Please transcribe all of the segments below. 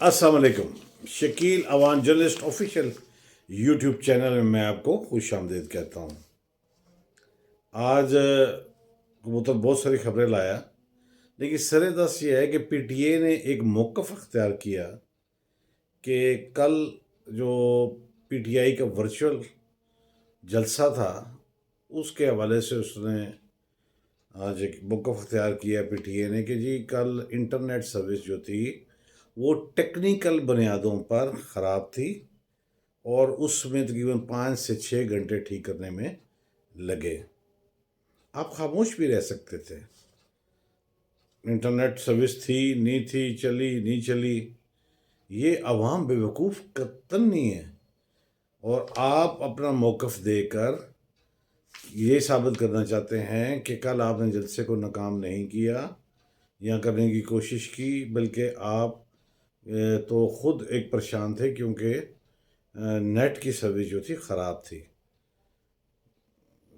अस्सलाम वालेकुम। Shakeel Awan journalist official YouTube channel में मैं आपको खुश आमदीद कहता हूँ। आज कबूतर बहुत सारी खबरें लाया, लेकिन सरेदस ये है कि पीटीए ने एक मौक़िफ़ अख्तियार किया कि कल जो पीटीआई का वर्चुअल जलसा था, उसके हवाले से उसने आज एक मौक़िफ़ अख्तियार किया पीटीए ने कि जी कल इंटरनेट सर्विस जो थी, वो टेक्निकल बुनियादों पर ख़राब थी और उसमें तकरीबन 5 से 6 घंटे ठीक करने में लगे। आप खामोश भी रह सकते थे। इंटरनेट सर्विस थी, नहीं थी, चली, नहीं चली, ये अवाम बेवकूफ़ कतई नहीं है। और आप अपना मौक़िफ़ देकर ये साबित करना चाहते हैं कि कल आपने जलसे को नाकाम नहीं किया या करने की कोशिश की, बल्कि आप तो खुद एक परेशान थे क्योंकि नेट की सर्विस जो थी ख़राब थी।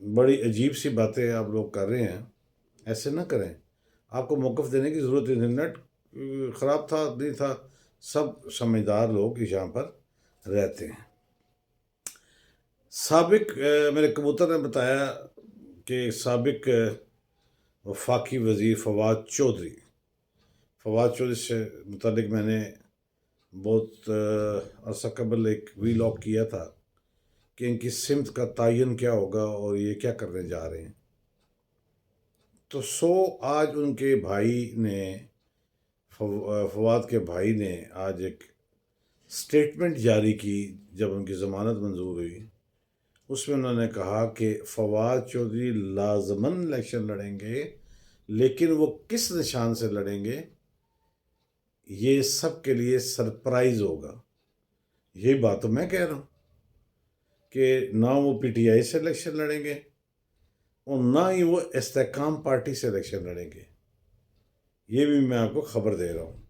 बड़ी अजीब सी बातें आप लोग कर रहे हैं, ऐसे ना करें। आपको मौक़िफ़ देने की ज़रूरत नहीं। नेट ख़राब था, नहीं था, सब समझदार लोग यहाँ पर रहते हैं। साबिक मेरे कबूतर ने बताया कि साबिक वफाकी वज़ीर फ़वाद चौधरी से मुतालिक मैंने बहुत अरसा कबल एक वीलॉग किया था कि इनकी सिमत का तयन क्या होगा और ये क्या करने जा रहे हैं। तो आज उनके भाई ने फवाद के भाई ने आज एक स्टेटमेंट जारी की जब उनकी ज़मानत मंजूर हुई। उसमें उन्होंने कहा कि फवाद चौधरी लाजमन इलेक्शन लड़ेंगे, लेकिन वो किस निशान से लड़ेंगे ये सब के लिए सरप्राइज़ होगा। यही बात तो मैं कह रहा हूँ कि ना वो पीटीआई से इलेक्शन लड़ेंगे और ना ही वो इस्तेकाम पार्टी से इलेक्शन लड़ेंगे। ये भी मैं आपको खबर दे रहा हूँ।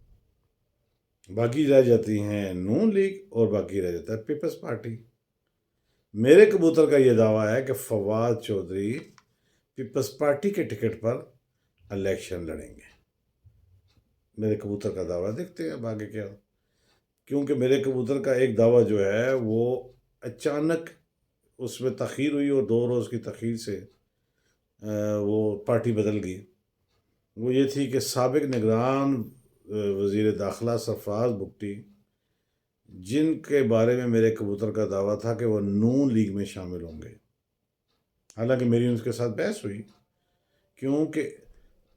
बाकी रह जाती हैं नून लीग और बाकी रह जाता है पीपल्स पार्टी। मेरे कबूतर का ये दावा है कि फवाद चौधरी पीपल्स पार्टी के टिकट पर इलेक्शन लड़ेंगे। मेरे कबूतर का दावा, देखते हैं अब आगे क्या हो। क्योंकि मेरे कबूतर का एक दावा जो है वो अचानक उसमें तख़ीर हुई और 2 रोज़ की तख़ीर से वो पार्टी बदल गई। वो ये थी कि साबिक निगरान वज़ीर दाखिला सरफराज बुगटी, जिनके बारे में मेरे कबूतर का दावा था कि वो नून लीग में शामिल होंगे। हालांकि मेरी उनके साथ बहस हुई, क्योंकि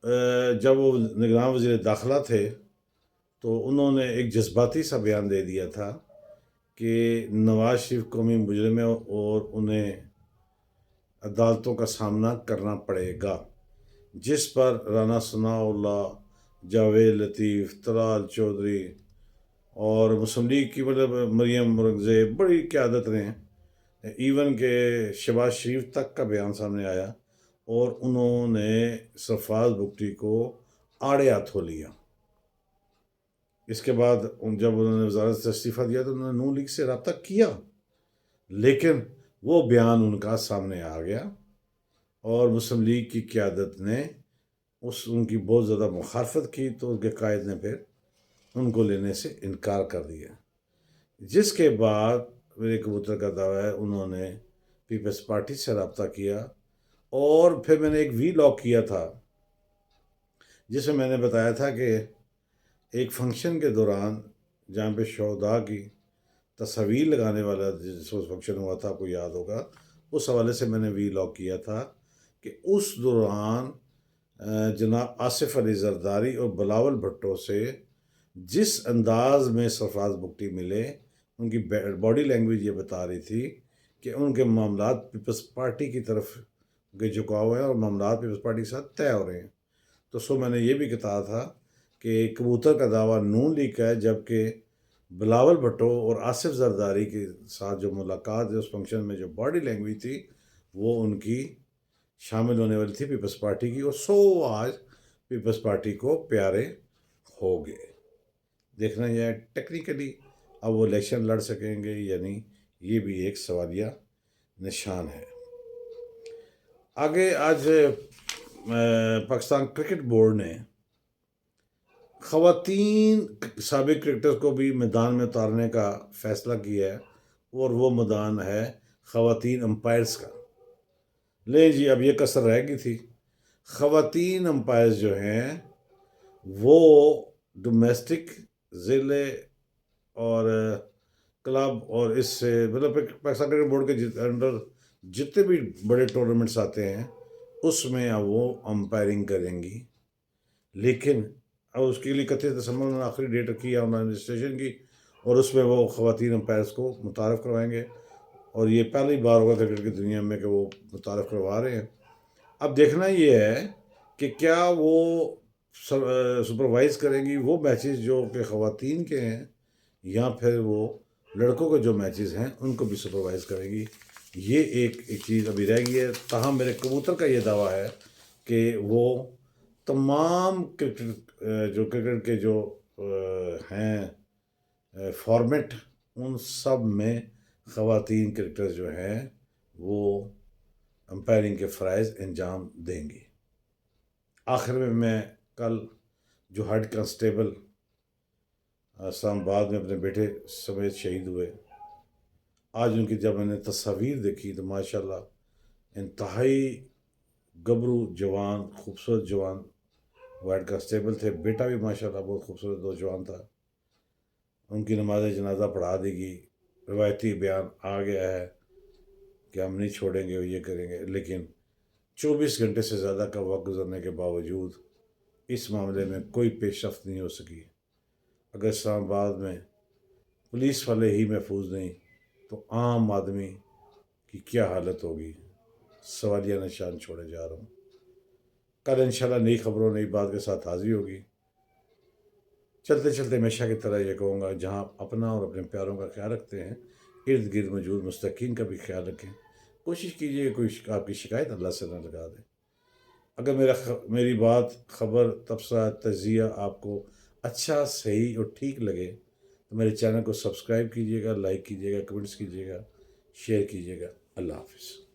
जब वो निगरान वज़ीर दाखिला थे तो उन्होंने एक जज्बाती सा बयान दे दिया था कि नवाज शरीफ कौमी मुजरिम है और उन्हें अदालतों का सामना करना पड़ेगा, जिस पर राना सनाउल्लाह, जावेद लतीफ़, तलाल चौधरी और मुस्लिम लीग की मतलब मरियम मुरगज़े बड़ी क़यादत ने, इवन के शहबाज शरीफ तक का बयान सामने आया और उन्होंने सरफराज बुगटी को आड़े हाथों लिया। इसके बाद जब उन्होंने वज़ारत से इस्तीफ़ा दिया तो उन्होंने नून लीग से रब्ता किया, लेकिन वो बयान उनका सामने आ गया और मुस्लिम लीग की क़यादत ने उनकी बहुत ज़्यादा मुखालफत की, तो उनके कायद ने फिर उनको लेने से इनकार कर दिया। जिसके बाद मेरे कबूतर का दावा है उन्होंने पीपल्स पार्टी से रब्ता किया और फिर मैंने एक वीलॉग किया था जिसमें मैंने बताया था कि एक फंक्शन के दौरान जहाँ पे शोहदा की तस्वीर लगाने वाला जिस फंक्शन हुआ था, आपको याद होगा, उस हवाले से मैंने वीलॉग किया था कि उस दौरान जनाब आसिफ अली जरदारी और बिलावल भुट्टो से जिस अंदाज में सरफराज बुगटी मिले, उनकी बॉडी लैंग्वेज ये बता रही थी कि उनके मामलात पीपल्स पार्टी की तरफ के झुकाव हैं और मामलात पीपल्स पार्टी के साथ तय हो रहे हैं। तो मैंने ये भी कहा था कि कबूतर का दावा नून लीग का है, जबकि बिलावल भुट्टो और आसिफ जरदारी के साथ जो मुलाकात है उस फंक्शन में जो बॉडी लैंग्वेज थी वो उनकी शामिल होने वाली थी पीपल्स पार्टी की, और आज पीपल्स पार्टी को प्यारे हो गए। देखना यह है टेक्निकली अब वो इलेक्शन लड़ सकेंगे या नहीं, ये भी एक सवालिया निशान है। आगे आज पाकिस्तान क्रिकेट बोर्ड ने خواتین سابق کرکٹر کو بھی میدان میں اتارنے کا فیصلہ کیا ہے، اور وہ میدان ہے خواتین امپائرس کا۔ لے جی، اب یہ کسر رہ گئی تھی۔ خواتین امپائرز جو ہیں وہ ڈومیسٹک، ضلع اور کلب اور اس سے مطلب پاکستان کرکٹ بورڈ کے انڈر جتنے بھی بڑے ٹورنامنٹس آتے ہیں اس میں اب وہ امپائرنگ کریں گی، لیکن اب اس کے لیے 31 دسمبر میں آخری ڈیٹ رکھی ہے انہوں نے رجسٹریشن کی، اور اس میں وہ خواتین امپائرس کو متعارف کروائیں گے، اور یہ پہلی بار ہوگا کرکٹ کی دنیا میں کہ وہ متعارف کروا رہے ہیں۔ اب دیکھنا یہ ہے کہ کیا وہ سپروائز کریں گی وہ میچز جو کہ خواتین کے ہیں، یا پھر وہ لڑکوں کے جو میچز ہیں ان کو بھی سپروائز کریں گی۔ یہ ایک چیز ابھی رہ گئی ہے۔ تاہم میرے کبوتر کا یہ دعویٰ ہے کہ وہ تمام کرکٹ کے جو ہیں فارمیٹ، ان سب میں خواتین کرکٹر جو ہیں وہ امپائرنگ کے فرائض انجام دیں گی۔ آخر میں کل جو ہیڈ کانسٹیبل اسلام آباد میں اپنے بیٹے سمیت شہید ہوئے، آج ان کی جب میں نے تصاویر دیکھی تو ماشاءاللہ انتہائی گبرو جوان، خوبصورت جوان وہ ہیڈ کانسٹیبل تھے، بیٹا بھی ماشاءاللہ بہت خوبصورت نوجوان تھا۔ ان کی نماز جنازہ پڑھا دی گئی، روایتی بیان آ گیا ہے کہ ہم نہیں چھوڑیں گے اور یہ کریں گے، لیکن 24 گھنٹے سے زیادہ کا وقت گزرنے کے باوجود اس معاملے میں کوئی پیش رفت نہیں ہو سکی۔ اگر اسلام آباد میں پولیس والے ہی محفوظ نہیں تو عام آدمی کی کیا حالت ہوگی، سوالیہ نشان چھوڑے جا رہا ہوں۔ کل انشاءاللہ نئی خبروں نئی بات کے ساتھ حاضری ہوگی۔ چلتے چلتے ہمیشہ کی طرح یہ کہوں گا، جہاں اپنا اور اپنے پیاروں کا خیال رکھتے ہیں، ارد گرد موجود مستحقین کا بھی خیال رکھیں۔ کوشش کیجیے کہ کوئی آپ کی شکایت اللہ سے نہ لگا دے۔ اگر میری بات، خبر، تبصرہ، تجزیہ آپ کو اچھا، صحیح اور ٹھیک لگے تو میرے چینل کو سبسکرائب کیجیے گا، لائک کیجیے گا، کمنٹس کیجیے گا، شیئر کیجیے گا۔ اللہ حافظ۔